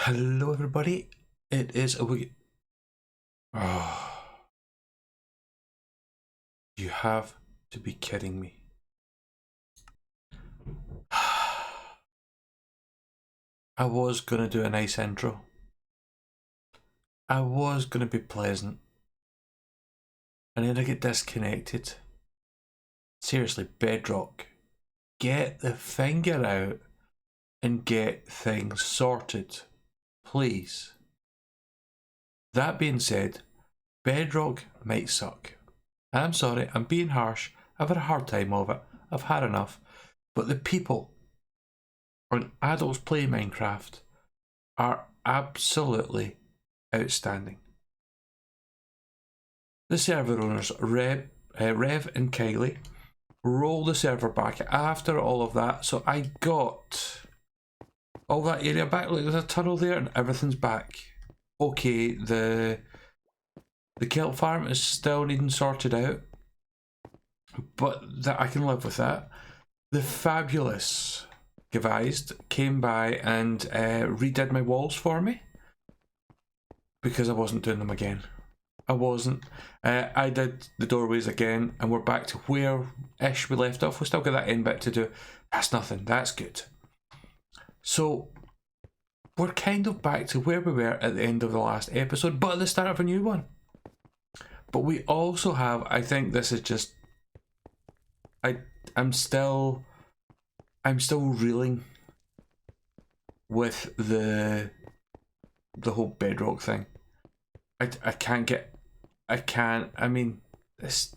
Hello everybody, it is Awoogah. Oh, you have to be kidding me. I was gonna do a nice intro. I was gonna be pleasant. And then I get disconnected. Seriously, Bedrock, get the finger out and get things sorted, please. That being said, Bedrock might suck. I'm sorry, I'm being harsh. I've had a hard time of it. I've had enough. But the people on Adults Play Minecraft are absolutely outstanding. The server owners, Rev and Kylie, rolled the server back after all of that, so I got all that area back. Like, there's a tunnel there and everything's back. Okay, the kelp farm is still needing sorted out, but that I can live with that. The fabulous Devised came by and redid my walls for me because I wasn't doing them again. I wasn't. I did the doorways again and we're back to where-ish we left off. We still got that end bit to do. That's nothing. That's good. So we're kind of back to where we were at the end of the last episode, but at the start of a new one. But we also have, I think this is just, I'm still reeling with the whole Bedrock thing. I mean, this,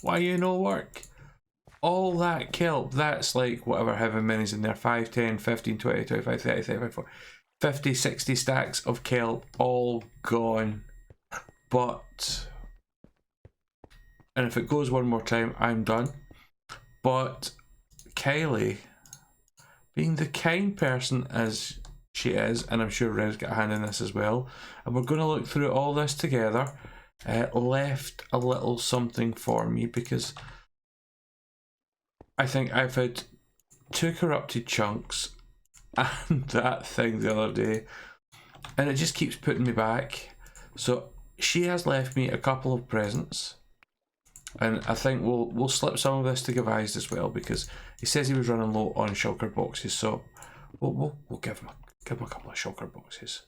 why you no work? All that kelp, that's like whatever, however many's in there, 5, 10, 15, 20, 25, 30, 35, 40, 50, 60 stacks of kelp, all gone. But, and if it goes one more time, I'm done. But Kylie, being the kind person as she is, and I'm sure Rev's got a hand in this as well, and we're going to look through all this together, left a little something for me because I think I've had 2 corrupted chunks and that thing the other day, and it just keeps putting me back. So she has left me a couple of presents. And I think we'll slip some of this to Devised as well because he says he was running low on shulker boxes, so we'll give him a couple of shulker boxes.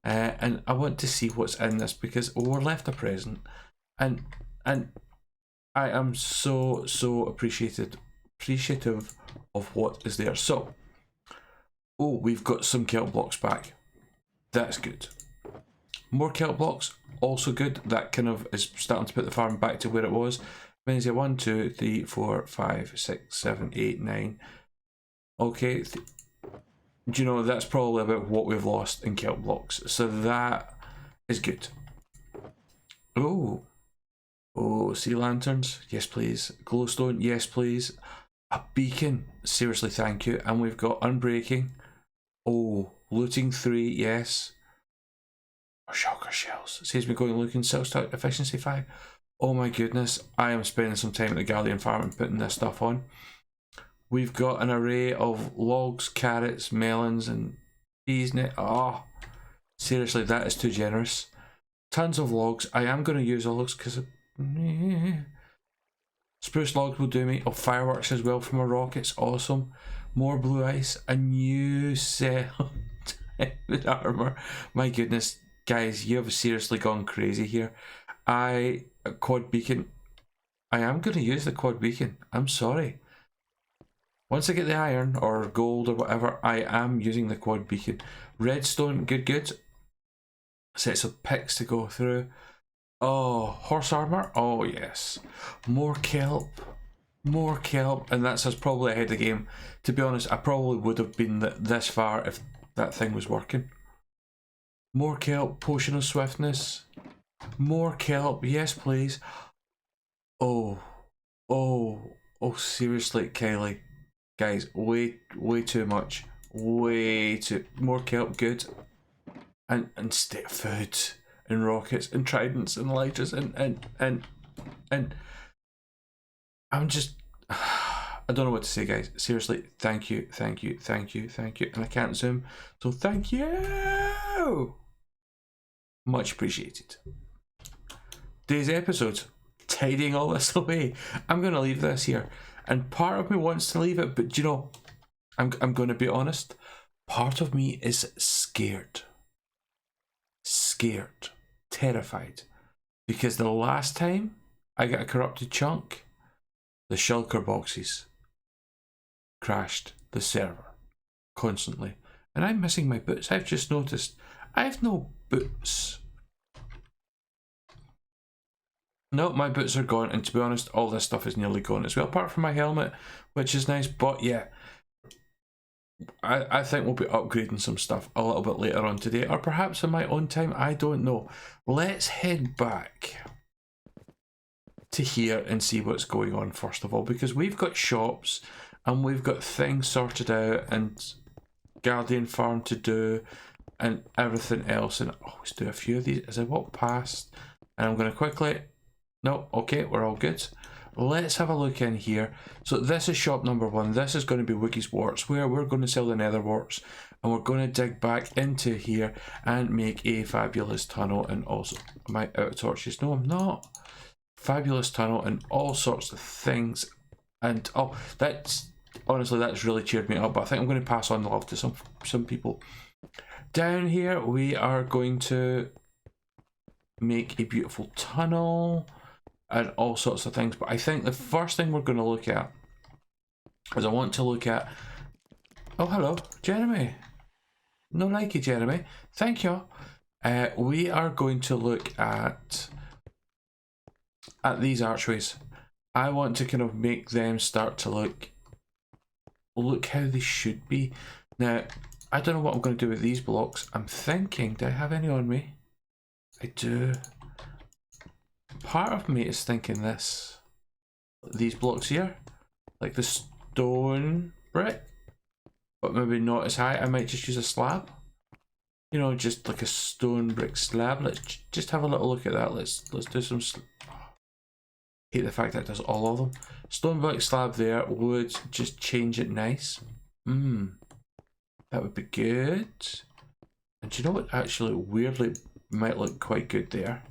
And I want to see what's in this because we're left a present, and I am so appreciative of what is there. So, oh, we've got some kelp blocks back. That's good. More kelp blocks, also good. That kind of is starting to put the farm back to where it was. Means 1, 2, 3, 4, 5, 6, 7, 8, 9. Okay, do you know that's probably about what we've lost in kelp blocks. So that is good. Oh, sea lanterns, yes please. Glowstone, yes please. A beacon, seriously, thank you. And we've got unbreaking. Oh, looting 3, yes. Shulker shells. It saves me going looking. Cell stock efficiency 5. Oh my goodness, I am spending some time at the Guardian farm and putting this stuff on. We've got an array of logs, carrots, melons, and peas. Oh, seriously, that is too generous. Tons of logs. I am going to use logs because spruce logs will do me. Oh, fireworks as well from a rockets. Awesome. More blue ice. A new set of armor. My goodness. Guys, you have seriously gone crazy here. Quad beacon. I am going to use the quad beacon. I'm sorry. Once I get the iron or gold or whatever, I am using the quad beacon. Redstone, good. Sets of picks to go through. Oh, horse armor. Oh yes. More kelp, and that's us probably ahead of the game. To be honest, I probably would have been this far if that thing was working. More kelp, potion of swiftness. More kelp, yes please. Oh, seriously, Kylie. Guys, way too much. Way too, more kelp, good. And food, and rockets, and tridents, and lighters, and I'm just, I don't know what to say, guys. Seriously, thank you, thank you, thank you, thank you. And I can't zoom, so thank you. Much appreciated. Today's episode, tidying all this away. I'm going to leave this here. And part of me wants to leave it, but you know, I'm going to be honest. Part of me is scared. Scared. Terrified. Because the last time I got a corrupted chunk, the shulker boxes crashed the server constantly. And I'm missing my boots. I've just noticed I have no boots. No, my boots are gone, and to be honest, all this stuff is nearly gone as well, apart from my helmet, which is nice. But yeah, I think we'll be upgrading some stuff a little bit later on today, or perhaps in my own time, I don't know. Let's head back to here and see what's going on first of all, because we've got shops and we've got things sorted out and Guardian Farm to do and everything else, and let's do a few of these as I walk past. And I'm going to quickly, no, okay, we're all good. Let's have a look in here. So this is shop number 1. This is going to be Woogie's Warts, where we're going to sell the nether warts, and we're going to dig back into here and make a fabulous tunnel. And also, am I out of torches? No, I'm not. Fabulous tunnel and all sorts of things. And oh, that's honestly, that's really cheered me up. But I think I'm going to pass on the love to some people. Down here we are going to make a beautiful tunnel and all sorts of things. But I think the first thing we're going to look at is I want to look at, oh hello Jeremy, no likey Jeremy, thank you. We are going to look at these archways. I want to kind of make them start to look how they should be. Now I don't know what I'm going to do with these blocks. I'm thinking, do I have any on me? I do. Part of me is thinking these blocks here, like the stone brick, but maybe not as high. I might just use a slab, you know, just like a stone brick slab. Let's just have a little look at that. Let's do some. Hate the fact that it does all of them. Stone brick slab there would just change it nice. That would be good. And do you know what actually weirdly might look quite good there?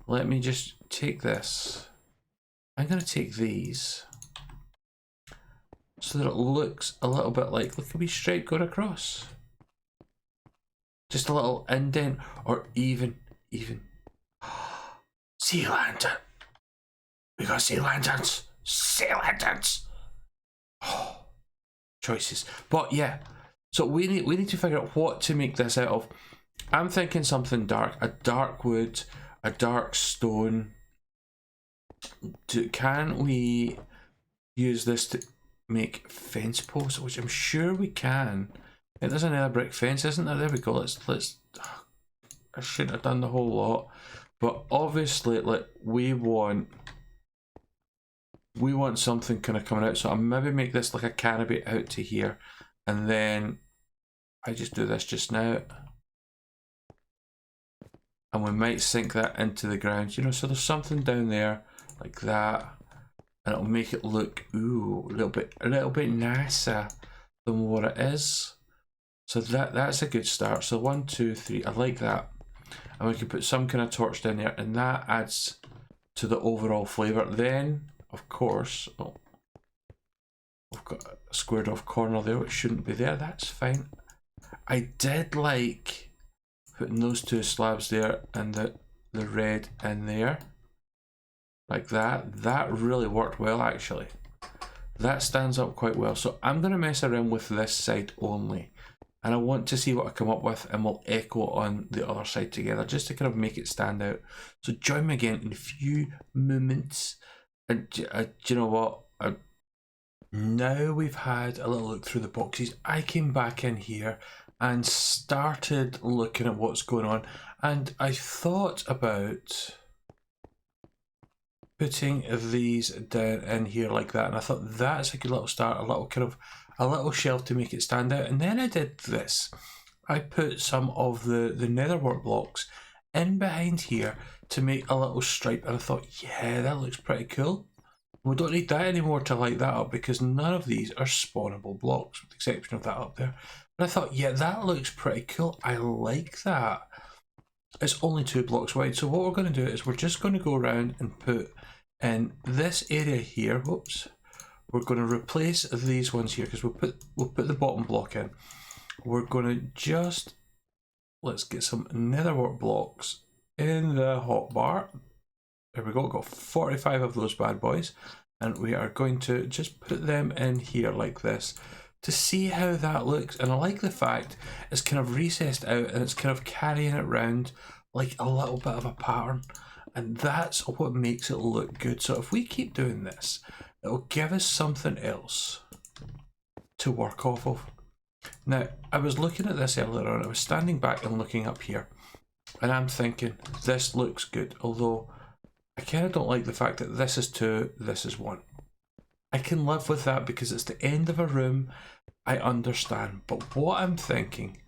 Let me just take this. I'm going to take these so that it looks a little bit like, look at a wee stripe going across. Just a little indent, or even sea lantern. We got sea lanterns. Sea lanterns. Oh, choices. But yeah, so we need to figure out what to make this out of. I'm thinking something dark, a dark wood, a dark stone. Can we use this to make fence posts, which I'm sure we can? There's another brick fence, isn't there? There we go. Let's. I shouldn't have done the whole lot, but obviously, like we want something kind of coming out. So I'll maybe make this like a canopy out to here, and then I just do this just now. And we might sink that into the ground, you know, so there's something down there like that, and it'll make it look a little bit nicer than what it is. So that's a good start. So 1, 2, 3, I like that. And we can put some kind of torch down there, and that adds to the overall flavour. Then of course, oh, we've got a squared off corner there which shouldn't be there. That's fine. I did like putting those two slabs there and the red in there like that. That really worked well actually. That stands up quite well. So I'm going to mess around with this side only, and I want to see what I come up with, and we'll echo on the other side together just to kind of make it stand out. So join me again in a few moments. And do you know what? Now we've had a little look through the boxes, I came back in here and started looking at what's going on, and I thought about putting these down in here like that, and I thought that's a good little start, a little shelf to make it stand out. And then I did this. I put some of the netherwork blocks in behind here to make a little stripe, and I thought, yeah, that looks pretty cool. We don't need that anymore to light that up because none of these are spawnable blocks with the exception of that up there. But I thought, yeah, that looks pretty cool. I like that. It's only 2 blocks wide. So what we're going to do is we're just going to go around and put in this area here. Whoops. We're going to replace these ones here because we'll put the bottom block in. We're going to just, let's get some netherwork blocks in the hotbar. There we go, got 45 of those bad boys. And we are going to just put them in here like this to see how that looks. And I like the fact it's kind of recessed out and it's kind of carrying it around like a little bit of a pattern. And that's what makes it look good. So if we keep doing this, it'll give us something else to work off of. Now, I was looking at this earlier on. I was standing back and looking up here. And I'm thinking, this looks good. Although, I kind of don't like the fact that this is 2, this is 1. I can live with that because it's the end of a room. I understand. But what I'm thinking,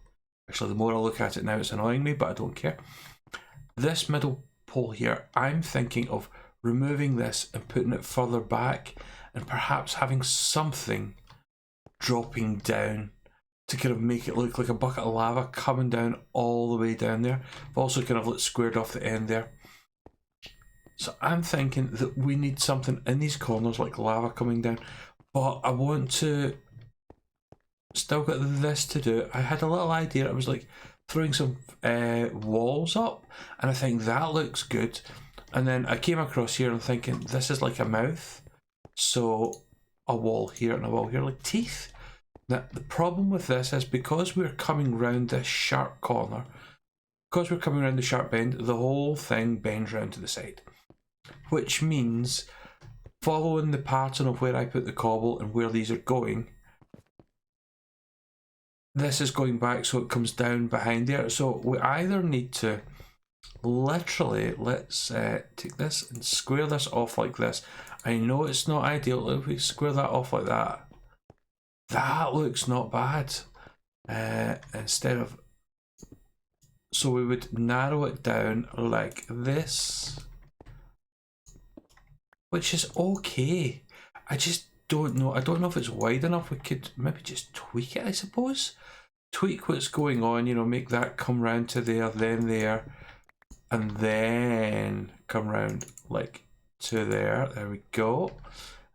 actually the more I look at it now it's annoying me, but I don't care. This middle pole here, I'm thinking of removing this and putting it further back and perhaps having something dropping down to kind of make it look like a bucket of lava coming down all the way down there. I've also kind of squared off the end there. So I'm thinking that we need something in these corners like lava coming down, but I want to still got this to do. I had a little idea. I was like throwing some walls up and I think that looks good. And then I came across here and thinking this is like a mouth. So a wall here and a wall here like teeth. Now the problem with this is because we're coming round this sharp corner, because we're coming around the sharp bend, the whole thing bends round to the side. Which means following the pattern of where I put the cobble and where these are going, this is going back so it comes down behind there. So we either need to literally, let's take this and square this off like this. I know it's not ideal. If we square that off like that, that looks not bad. Instead of, so we would narrow it down like this, which is okay. I just don't know. I don't know if it's wide enough. We could maybe just tweak it, I suppose. Tweak what's going on, you know, make that come round to there, and then come round like to there. There we go.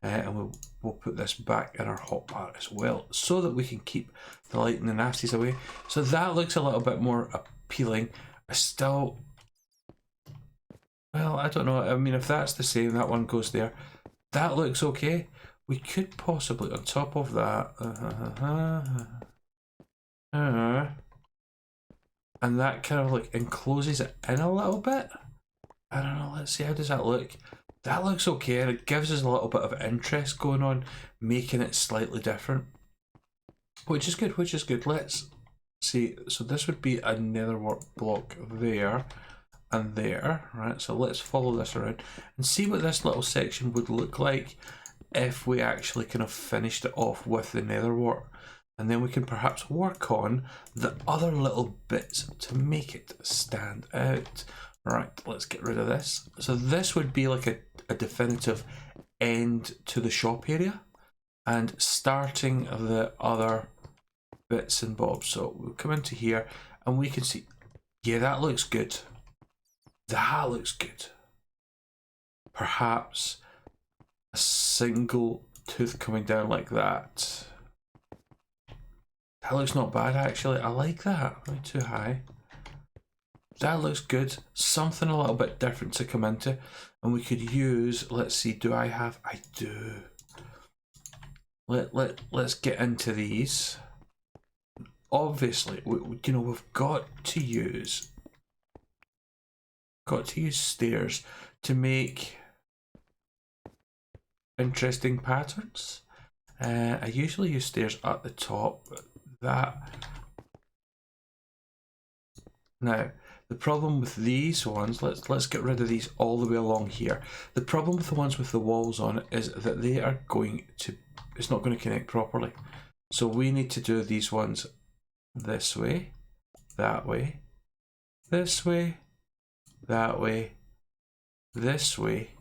And we'll put this back in our hotbar as well, so that we can keep the light and the nasties away. So that looks a little bit more appealing. I still, well, I don't know. I mean, if that's the same, that one goes there. That looks okay. We could possibly, on top of that, and that kind of like encloses it in a little bit. I don't know. Let's see, how does that look? That looks okay, and it gives us a little bit of interest going on, making it slightly different, which is good. Which is good. Let's see. So this would be a netherwork block there and there, right? So let's follow this around and see what this little section would look like if we actually kind of finished it off with the netherwork, and then we can perhaps work on the other little bits to make it stand out. Right, let's get rid of this. So this would be like a definitive end to the shop area and starting the other bits and bobs. So we'll come into here and we can see, yeah, that looks good. That looks good. Perhaps a single tooth coming down like that. That looks not bad actually. I like that. Not too high. That looks good. Something a little bit different to come into. And we could use, let's see, do I have? I do. Let's get into these. Obviously, you know, we've got to use stairs to make interesting patterns. I usually use stairs at the top. Now, the problem with these ones, let's get rid of these all the way along here. The problem with the ones with the walls on it is that they are going to, it's not going to connect properly. So we need to do these ones this way, that way, this way, that way, this way,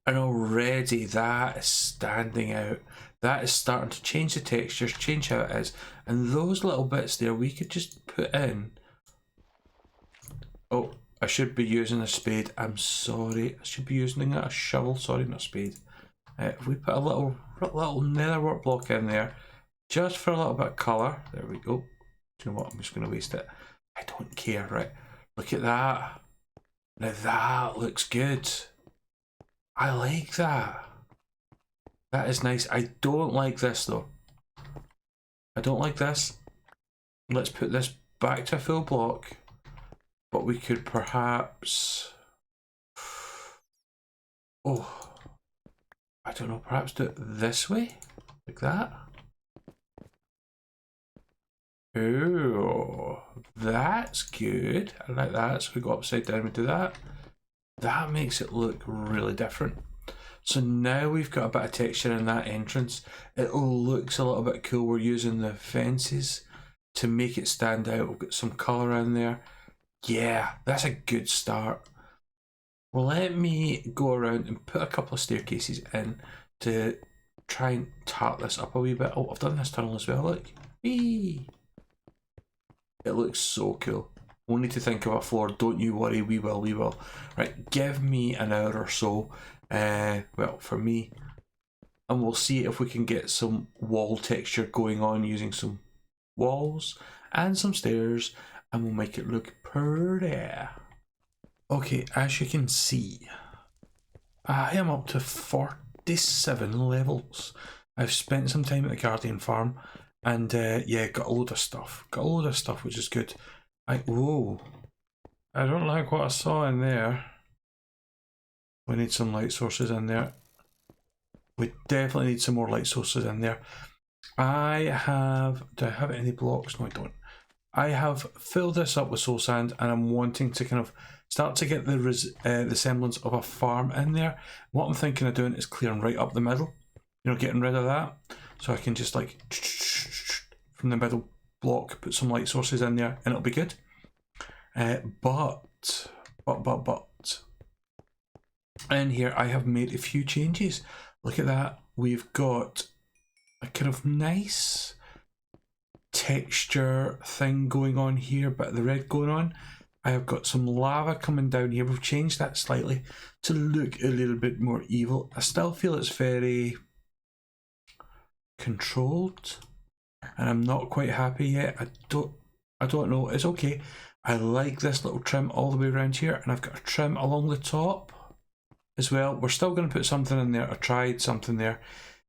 And already that is standing out. That is starting to change the textures, change how it is. And those little bits there, we could just put in. Oh, I should be using a spade. I'm sorry. I should be using a shovel. Sorry, not a spade. If we put a little netherwork block in there, just for a little bit of colour. There we go. Do you know what? I'm just going to waste it. I don't care, right? Look at that. Now that looks good. I like that. That is nice. I don't like this though. I don't like this. Let's put this back to a full block. But we could perhaps... Oh, I don't know, perhaps do it this way? Like that? Oh, that's good. I like that. So we go upside down and do that. That makes it look really different. So now we've got a bit of texture in that entrance. It looks a little bit cool. We're using the fences to make it stand out. We've got some colour in there. Yeah, that's a good start. Well, let me go around and put a couple of staircases in to try and tart this up a wee bit. Oh, I've done this tunnel as well, look. Whee! It looks so cool. Only to think of a floor, don't you worry, we will, we will. Right, give me an hour or so, well, for me, and we'll see if we can get some wall texture going on using some walls and some stairs, and we'll make it look pretty. Okay, as you can see, I am up to 47 levels. I've spent some time at the Guardian farm, and yeah, got a load of stuff. Got a load of stuff, which is good. Whoa, I don't like what I saw in there. We need some light sources in there. We definitely need some more light sources in there. Do I have any blocks? No, I don't. I have filled this up with soul sand, and I'm wanting to kind of start to get the semblance of a farm in there. What I'm thinking of doing is clearing right up the middle, you know, getting rid of that, so I can just like from the middle block put some light sources in there, and it'll be good. But in here I have made a few changes. Look at that. We've got a kind of nice texture thing going on here, but the red going on. I have got some lava coming down here. We've changed that slightly to look a little bit more evil. I still feel it's very controlled, and I'm not quite happy yet. I don't know. It's okay. I like this little trim all the way around here, and I've got a trim along the top as well. We're still going to put something in there. I tried something there.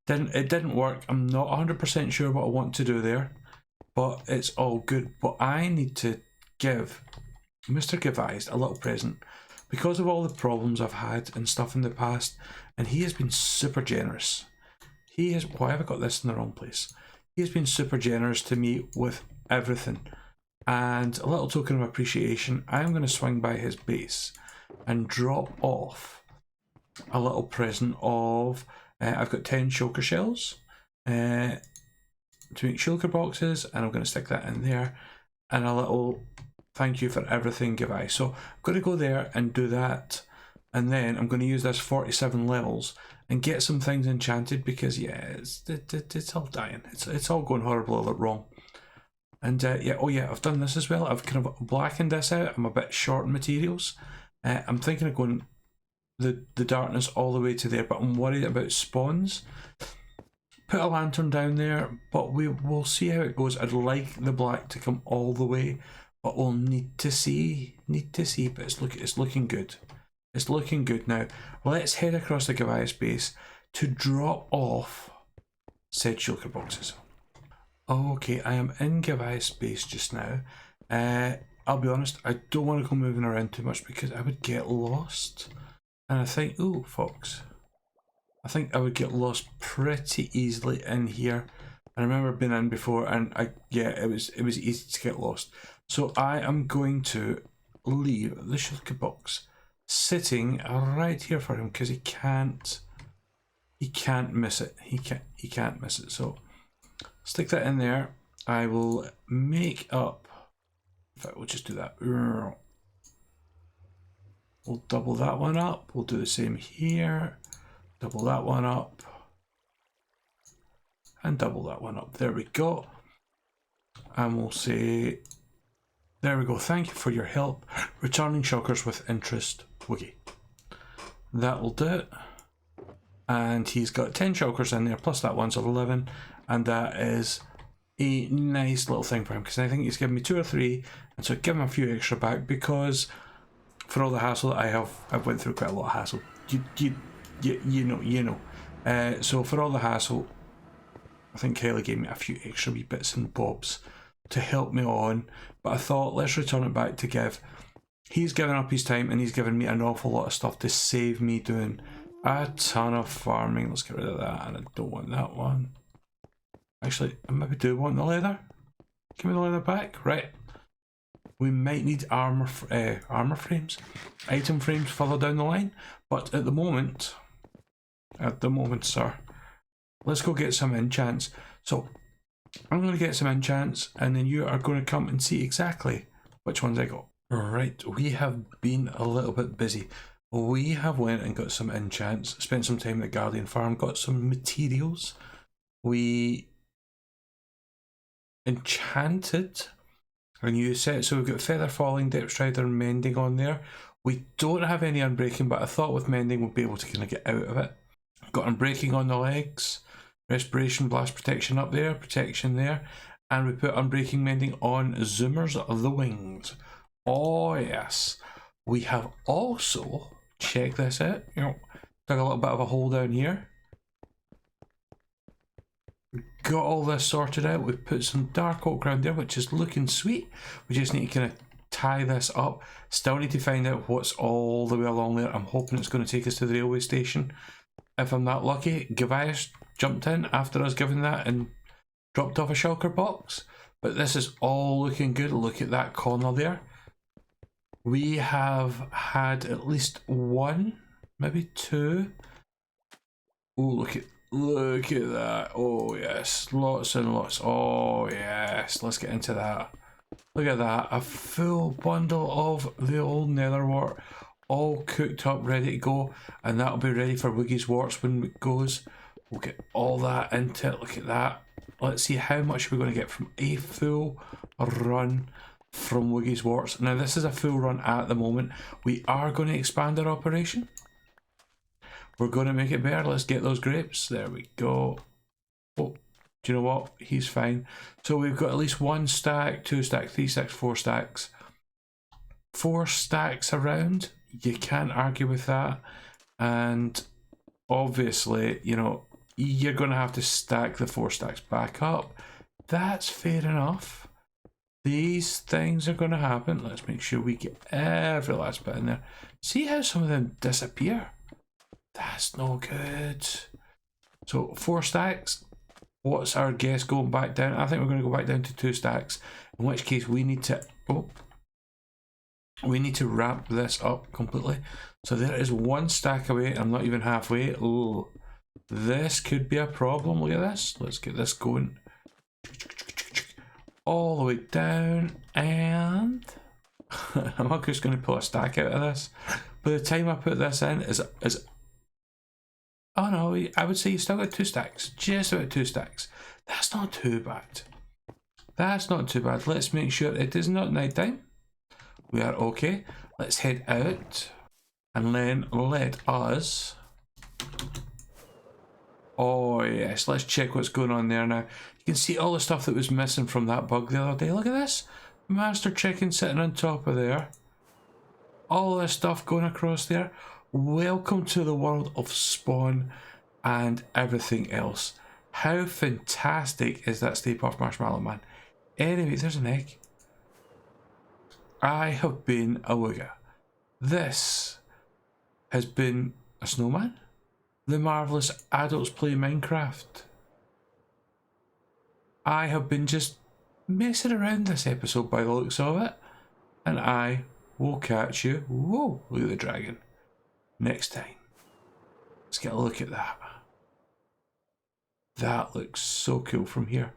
It didn't work. I'm not 100% sure what I want to do there, but it's all good. But I need to give Mr. Giveized a little present because of all the problems I've had and stuff in the past, and he has been super generous. Why have I got this in the wrong place? He has been super generous to me with everything, and a little token of appreciation, I'm going to swing by his base and drop off a little present of I've got 10 shulker shells to make shulker boxes, and I'm going to stick that in there, and a little thank you for everything, Giveized. So I'm going to go there and do that, and then I'm going to use this 47 levels and get some things enchanted, because yeah, it's all dying. It's all going horribly wrong. And yeah, oh yeah, I've done this as well. I've kind of blackened this out. I'm a bit short in materials. I'm thinking of going the darkness all the way to there, but I'm worried about spawns. Put a lantern down there, but we'll see how it goes. I'd like the black to come all the way, but we'll need to see. But it's looking good. It's looking good now. Let's head across the Giveized base to drop off said shulker boxes. Okay, I am in Giveized base just now. I'll be honest, I don't want to go moving around too much because I would get lost. And I think, ooh, fox. I think I would get lost pretty easily in here. I remember being in before, and it was easy to get lost. So I am going to leave the shulker box sitting right here for him, because he can't miss it. He can't miss it. So stick that in there. I will make up. In fact, we'll just do that. We'll double that one up. We'll do the same here. Double that one up. And double that one up. There we go. And we'll say, there we go. Thank you for your help. Returning shulkers with interest, Woogie. That will do it. And he's got 10 shulkers in there, plus that one's 11. And that is a nice little thing for him, because I think he's given me 2 or 3. And so give him a few extra back, because for all the hassle that I've went through quite a lot of hassle. You know. So for all the hassle, I think Kelly gave me a few extra wee bits and bobs to help me on, but I thought let's return it back to Give. He's given up his time and he's given me an awful lot of stuff to save me doing a ton of farming. Let's get rid of that, and I don't want that one. Actually, I maybe do want the leather. Give me the leather back. Right. We might need armor frames, item frames further down the line, but at the moment, sir, let's go get some enchants. So I'm going to get some enchants, and then you are going to come and see exactly which ones I got. Right, we have been a little bit busy. We have went and got some enchants, spent some time at the Guardian Farm, got some materials. We enchanted a new set, so we've got Feather Falling, Depth Strider, and Mending on there. We don't have any Unbreaking, but I thought with Mending we'd be able to kind of get out of it. Got Unbreaking on the legs, Respiration, Blast Protection up there, Protection there, and we put Unbreaking, Mending on Zoomers the wings. Oh yes. We have also, check this out, dug a little bit of a hole down here. Got all this sorted out. We've put some dark oak around there, which is looking sweet. We just need to kind of tie this up. Still need to find out what's all the way along there. I'm hoping it's going to take us to the railway station. If I'm that lucky, Gavias jumped in after us giving that and dropped off a shulker box. But this is all looking good. Look at that corner there. We have had at least 1, maybe 2. Oh, look at that. Oh yes, lots and lots. Oh yes, let's get into that. Look at that, a full bundle of the old nether wart, all cooked up, ready to go, and that'll be ready for Woogie's warts when it goes. We'll get all that into it. Look at that. Let's see how much we're going to get from a full run from Woogie's warts. Now this is a full run at the moment. We are going to expand our operation. We're going to make it better. Let's get those grapes. There we go. Oh, do you know what? He's fine. So we've got at least 1 stack, 2 stacks, 3 stacks, 4 stacks. 4 stacks around. You can't argue with that. And obviously, you're going to have to stack the 4 stacks back up. That's fair enough. These things are going to happen. Let's make sure we get every last bit in there. See how some of them disappear? That's no good. So 4 stacks. What's our guess going back down? I think we're going to go back down to 2 stacks. In which case we need to wrap this up completely. So there is 1 stack away. I'm not even halfway. Oh, this could be a problem. Look at this. Let's get this going. All the way down, and I'm not just going to pull a stack out of this. By the time I put this in, is oh no, I would say you still got 2 stacks, just about 2 stacks. That's not too bad. That's not too bad. Let's make sure it is not night time. We are okay. Let's head out, and then let us. Oh yes, let's check what's going on there now. You can see all the stuff that was missing from that bug the other day. Look at this. Master Chicken sitting on top of there. All this stuff going across there. Welcome to the world of Spawn and everything else. How fantastic is that Stay Puft Marshmallow Man? Anyway, there's an egg. I have been Awoogah. This has been a snowman. The marvellous Adults Play Minecraft. I have been just messing around this episode by the looks of it, and I will catch you. Whoa, look at the dragon. Next time. Let's get a look at that. That looks so cool from here.